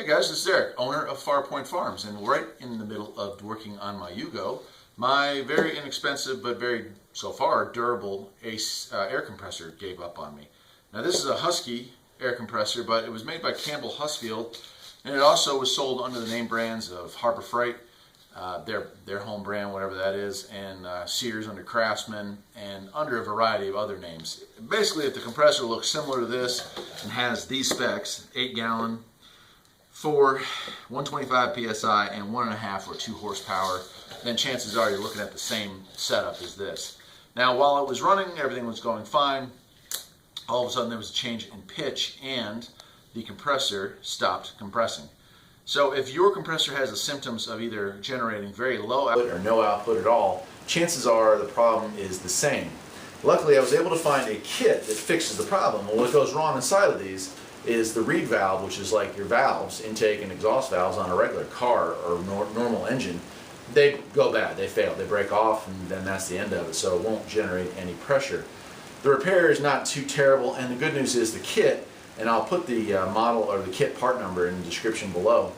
Hey guys, this is Eric, owner of Farpoint Farms, and right in the middle of working on my Yugo, my very inexpensive but very, so far, durable Ace air compressor gave up on me. Now this is a Husky air compressor, but it was made by Campbell Husfield, and it also was sold under the name brands of Harbor Freight, their home brand, whatever that is, and Sears under Craftsman, and under a variety of other names. Basically, if the compressor looks similar to this and has these specs, 8-gallon, for 125 psi and 1.5 or 2 horsepower, then chances are you're looking at the same setup as this. Now, while it was running, everything was going fine. All of a sudden, there was a change in pitch, and the compressor stopped compressing. So if your compressor has the symptoms of either generating very low output or no output at all, chances are the problem is the same. Luckily, I was able to find a kit that fixes the problem. Well, what goes wrong inside of these is the reed valve, which is like your valves, intake and exhaust valves on a regular car or normal engine. They go bad, they fail, they break off, and then that's the end of it, so it won't generate any pressure. The repair is not too terrible, and the good news is the kit, and I'll put the model or the kit part number in the description below,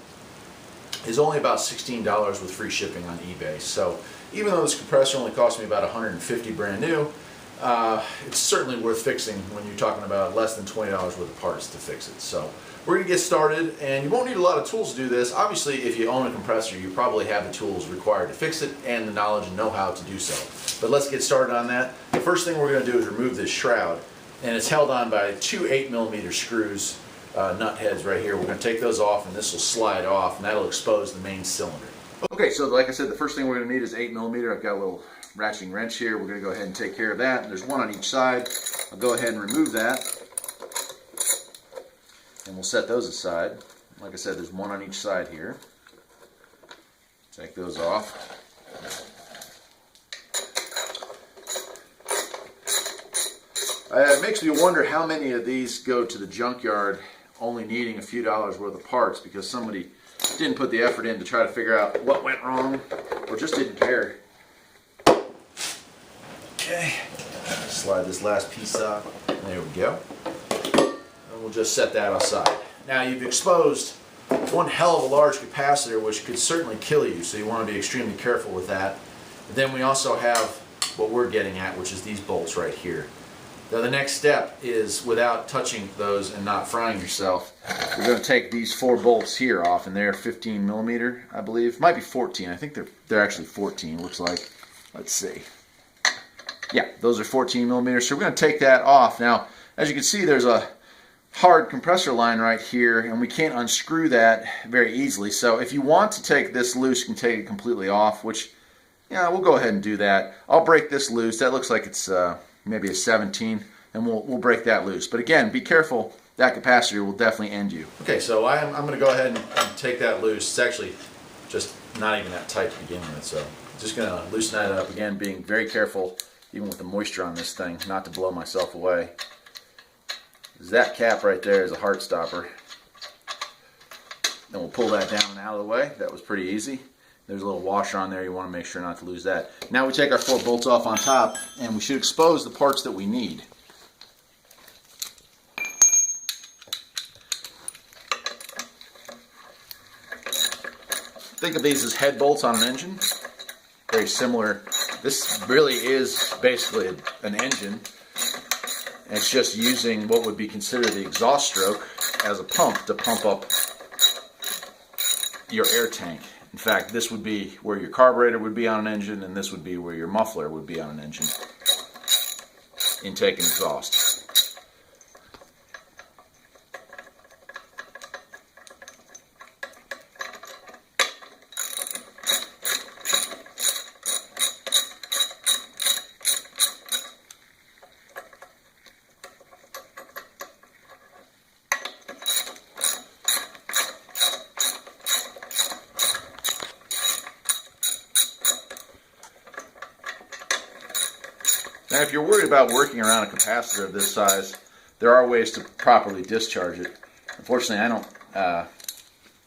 is only about $16 with free shipping on eBay. So even though this compressor only cost me about $150 brand new, it's certainly worth fixing when you're talking about less than $20 worth of parts to fix it. So we're going to get started, and you won't need a lot of tools to do this. Obviously, if you own a compressor, you probably have the tools required to fix it and the knowledge and know-how to do so. But let's get started on that. The first thing we're going to do is remove this shroud, and it's held on by 2 8mm screws, nut heads right here. We're going to take those off, and this will slide off, and that'll expose the main cylinder. Okay, so like I said, the first thing we're going to need is 8mm. I've got a little ratcheting wrench here. We're going to go ahead and take care of that. There's one on each side. I'll go ahead and remove that, and we'll set those aside. Like I said, there's one on each side here. Take those off. It makes me wonder how many of these go to the junkyard only needing a few dollars worth of parts because somebody didn't put the effort in to try to figure out what went wrong or just didn't care. Okay, slide this last piece out. There we go. And we'll just set that aside. Now you've exposed one hell of a large capacitor, which could certainly kill you, so you want to be extremely careful with that. But then we also have what we're getting at, which is these bolts right here. Now the next step is, without touching those and not frying yourself, we're going to take these 4 bolts here off, and they're 15mm, I believe. Might be 14. I think they're actually 14. Looks like. Let's see. Yeah, those are 14mm. So we're going to take that off. Now, as you can see, there's a hard compressor line right here, and we can't unscrew that very easily. So if you want to take this loose, you can take it completely off. Which, yeah, we'll go ahead and do that. I'll break this loose. That looks like it's maybe a 17, and we'll break that loose. But again, be careful. That capacitor will definitely end you. Okay, so I'm going to go ahead and take that loose. It's actually just not even that tight to begin with, so just going to loosen that up. Again, being very careful, even with the moisture on this thing, not to blow myself away. That cap right there is a heart stopper. Then we'll pull that down and out of the way. That was pretty easy. There's a little washer on there. You want to make sure not to lose that. Now we take our 4 bolts off on top, and we should expose the parts that we need. Think of these as head bolts on an engine. Very similar. This really is basically an engine. It's just using what would be considered the exhaust stroke as a pump to pump up your air tank. In fact, this would be where your carburetor would be on an engine, and this would be where your muffler would be on an engine. Intake and exhaust. Now, if you're worried about working around a capacitor of this size, there are ways to properly discharge it. Unfortunately, I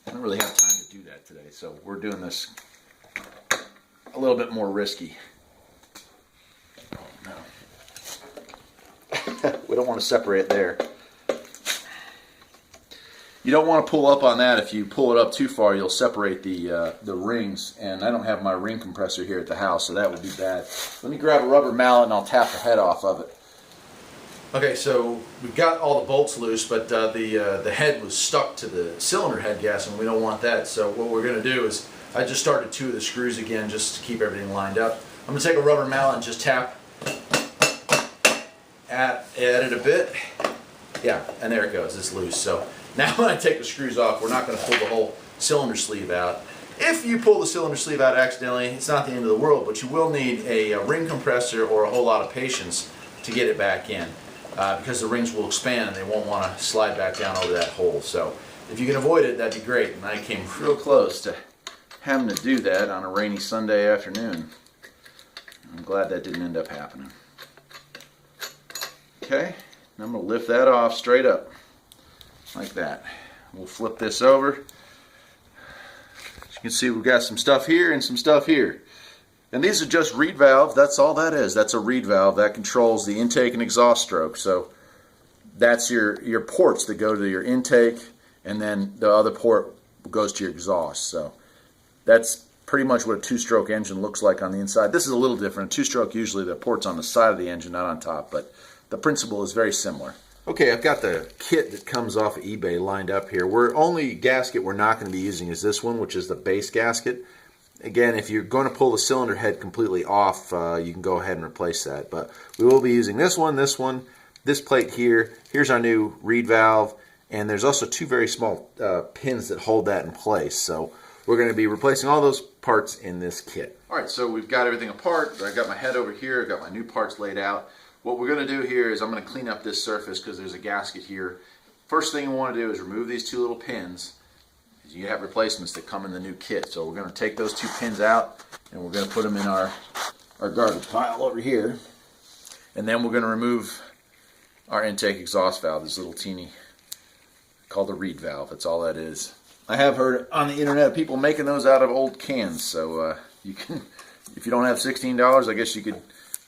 don't really have time to do that today, so we're doing this a little bit more risky. Oh, no. We don't want to separate there. You don't want to pull up on that. If you pull it up too far, you'll separate the rings, and I don't have my ring compressor here at the house, so that would be bad. Let me grab a rubber mallet and I'll tap the head off of it. Okay, so we've got all the bolts loose, but the head was stuck to the cylinder head gasket, and we don't want that. So what we're going to do is, I just started 2 of the screws again just to keep everything lined up. I'm going to take a rubber mallet and just tap at it a bit. Yeah, and there it goes, it's loose. So now when I take the screws off, we're not going to pull the whole cylinder sleeve out. If you pull the cylinder sleeve out accidentally, it's not the end of the world, but you will need a ring compressor or a whole lot of patience to get it back in. Because the rings will expand and they won't want to slide back down over that hole. So if you can avoid it, that'd be great. And I came real close to having to do that on a rainy Sunday afternoon. I'm glad that didn't end up happening. Okay, and I'm going to lift that off straight up like that. We'll flip this over. As you can see, we've got some stuff here and some stuff here. And these are just reed valves. That's all that is. That's a reed valve that controls the intake and exhaust stroke. So that's your ports that go to your intake, and then the other port goes to your exhaust. So that's pretty much what a 2-stroke engine looks like on the inside. This is a little different. A 2-stroke, usually the port's on the side of the engine, not on top, but the principle is very similar. Okay, I've got the kit that comes off of eBay lined up here. Only gasket we're not going to be using is this one, which is the base gasket. Again, if you're going to pull the cylinder head completely off, you can go ahead and replace that. But we will be using this one, this plate here. Here's our new reed valve, and there's also 2 very small pins that hold that in place. So we're going to be replacing all those parts in this kit. All right, so we've got everything apart. I got my head over here. I've got my new parts laid out. What we're going to do here is I'm going to clean up this surface because there's a gasket here. First thing you want to do is remove these 2 little pins. You have replacements that come in the new kit. So we're going to take those 2 pins out and we're going to put them in our garbage pile over here. And then we're going to remove our intake exhaust valve, this little teeny, called a reed valve. That's all that is. I have heard on the internet of people making those out of old cans. So you can, if you don't have $16, I guess you could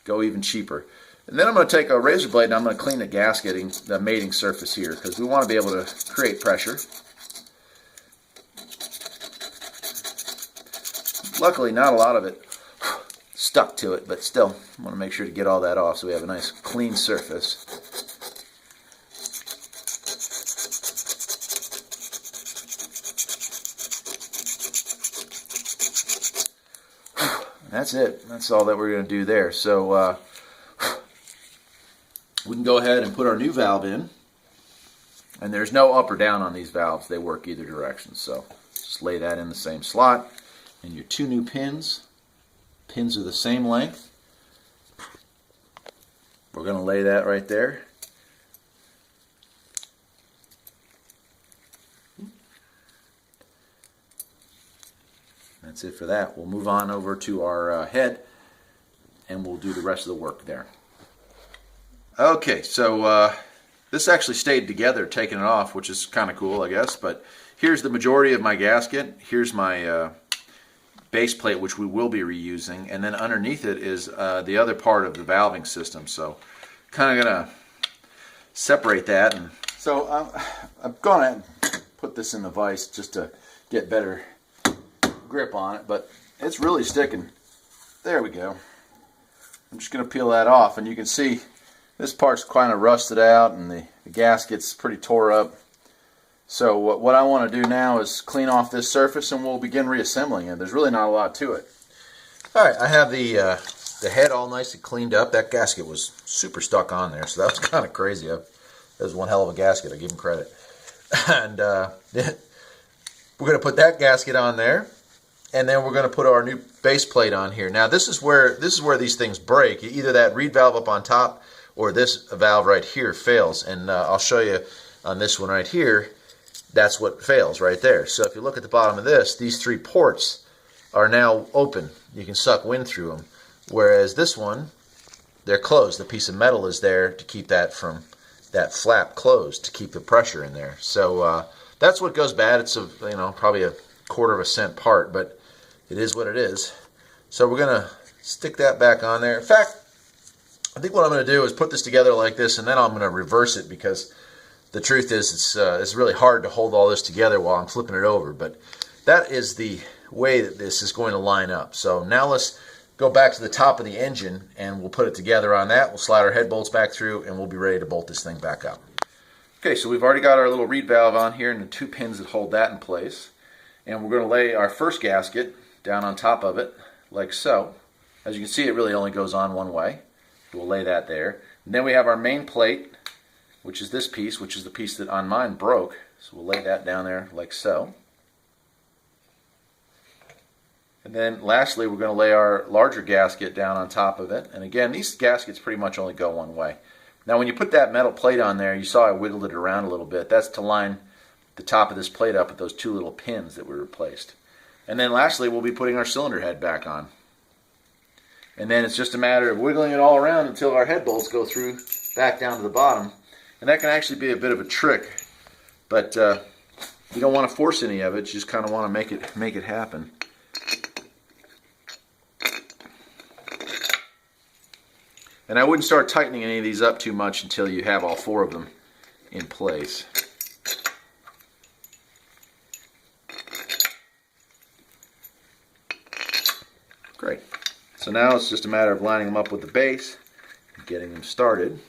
go even cheaper. And then I'm going to take a razor blade and I'm going to clean the gasketing, the mating surface here, because we want to be able to create pressure. Luckily, not a lot of it stuck to it, but still, I want to make sure to get all that off so we have a nice clean surface. That's it. That's all that we're going to do there. So we can go ahead and put our new valve in. And there's no up or down on these valves. They work either direction. So just lay that in the same slot. And your 2 new pins. Pins are the same length. We're going to lay that right there. That's it for that. We'll move on over to our head and we'll do the rest of the work there. Okay, so this actually stayed together taking it off, which is kind of cool, I guess. But here's the majority of my gasket. Here's my base plate, which we will be reusing, and then underneath it is the other part of the valving system. So kind of gonna separate that, and so I'm gonna put this in the vise just to get better grip on it, but it's really sticking. There we go. I'm just gonna peel that off, and you can see this part's kind of rusted out and the gasket's pretty tore up. So what I want to do now is clean off this surface and we'll begin reassembling it. There's really not a lot to it. Alright, I have the head all nicely cleaned up. That gasket was super stuck on there, so that was kind of crazy. That was one hell of a gasket, I give him credit. And we're going to put that gasket on there, and then we're going to put our new base plate on here. Now this is where these things break. Either that reed valve up on top or this valve right here fails, and I'll show you on this one right here. That's what fails right there. So if you look at the bottom of this, these 3 ports are now open. You can suck wind through them. Whereas this one, they're closed. The piece of metal is there to keep that that flap closed, to keep the pressure in there. So that's what goes bad. It's probably a 1/4 cent part, but it is what it is. So we're gonna stick that back on there. In fact, I think what I'm gonna do is put this together like this, and then I'm gonna reverse it, because The truth is, it's really hard to hold all this together while I'm flipping it over, but that is the way that this is going to line up. So now let's go back to the top of the engine and we'll put it together on that. We'll slide our head bolts back through and we'll be ready to bolt this thing back up. Okay, so we've already got our little reed valve on here and the 2 pins that hold that in place. And we're going to lay our first gasket down on top of it, like so. As you can see, it really only goes on one way. We'll lay that there. And then we have our main plate, which is this piece, which is the piece that on mine broke. So we'll lay that down there like so. And then lastly, we're going to lay our larger gasket down on top of it. And again, these gaskets pretty much only go one way. Now when you put that metal plate on there, you saw I wiggled it around a little bit. That's to line the top of this plate up with those 2 little pins that we replaced. And then lastly, we'll be putting our cylinder head back on. And then it's just a matter of wiggling it all around until our head bolts go through back down to the bottom. And that can actually be a bit of a trick, but you don't want to force any of it. You just kind of want to make it happen. And I wouldn't start tightening any of these up too much until you have all 4 of them in place. Great. So now it's just a matter of lining them up with the base and getting them started.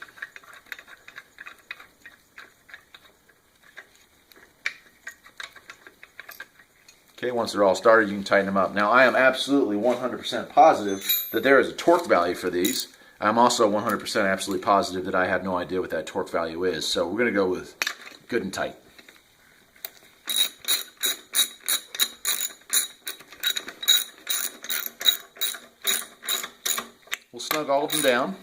Okay, once they're all started, you can tighten them up. Now, I am absolutely 100% positive that there is a torque value for these. I'm also 100% absolutely positive that I have no idea what that torque value is. So we're going to go with good and tight. We'll snug all of them down.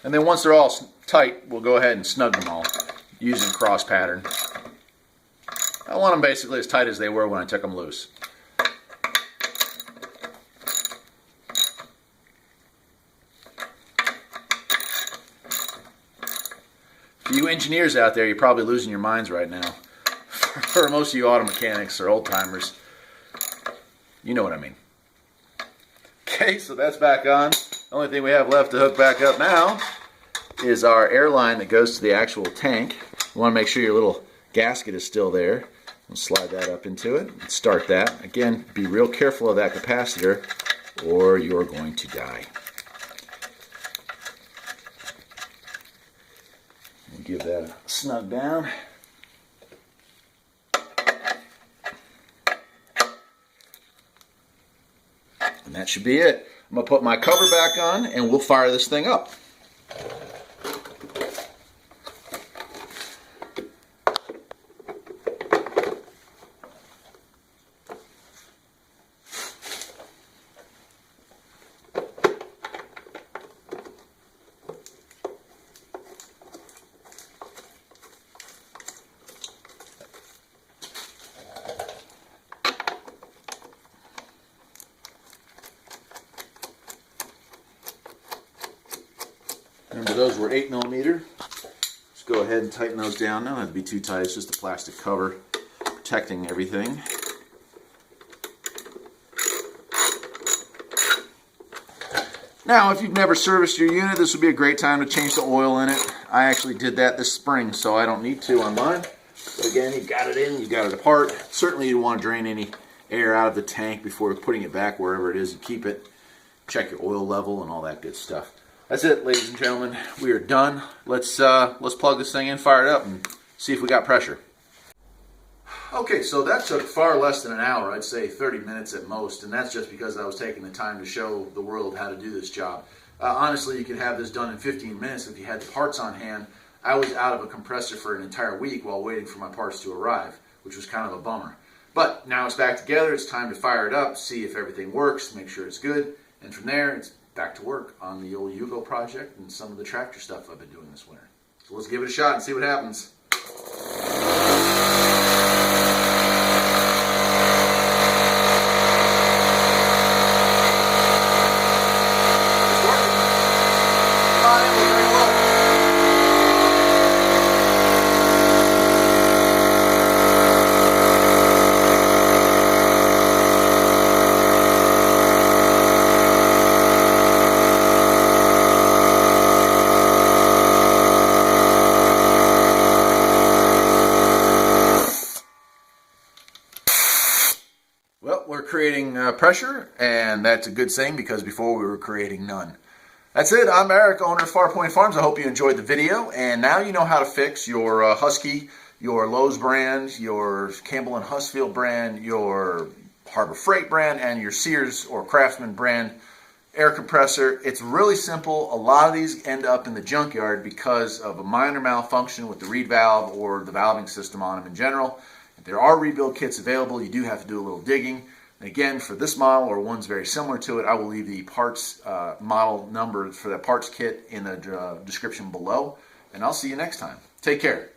And then once they're all tight, we'll go ahead and snug them all using cross pattern. I want them basically as tight as they were when I took them loose. For you engineers out there, you're probably losing your minds right now. For most of you auto mechanics or old timers, you know what I mean. Okay, so that's back on. The only thing we have left to hook back up now is our air line that goes to the actual tank. You want to make sure your little gasket is still there. We'll slide that up into it and start that. Again, be real careful of that capacitor or you're going to die. We'll give that a snug down. And that should be it. I'm going to put my cover back on and we'll fire this thing up. Remember, those were 8mm. Just go ahead and tighten those down. They don't have to be too tight. It's just a plastic cover protecting everything. Now, if you've never serviced your unit, this would be a great time to change the oil in it. I actually did that this spring, so I don't need to on mine. But again, you've got it in, you've got it apart. Certainly you want to drain any air out of the tank before putting it back wherever it is you keep it. Check your oil level and all that good stuff. That's it, ladies and gentlemen. We are done. Let's plug this thing in, fire it up, and see if we got pressure. Okay, so that took far less than an hour. I'd say 30 minutes at most, and that's just because I was taking the time to show the world how to do this job. Honestly, you could have this done in 15 minutes if you had the parts on hand. I was out of a compressor for an entire week while waiting for my parts to arrive, which was kind of a bummer. But now it's back together. It's time to fire it up, see if everything works, make sure it's good, and from there, it's back to work on the old Yugo project and some of the tractor stuff I've been doing this winter. So let's give it a shot and see what happens. Let's Well, we're creating pressure, and that's a good thing because before we were creating none. That's it. I'm Eric, owner of Farpoint Farms. I hope you enjoyed the video, and now you know how to fix your Husky, your Lowe's brand, your Campbell and Husfield brand, your Harbor Freight brand, and your Sears or Craftsman brand air compressor. It's really simple. A lot of these end up in the junkyard because of a minor malfunction with the reed valve or the valving system on them in general. If there are rebuild kits available, you do have to do a little digging. And again, for this model or ones very similar to it, I will leave the parts model number for that parts kit in the description below. And I'll see you next time. Take care.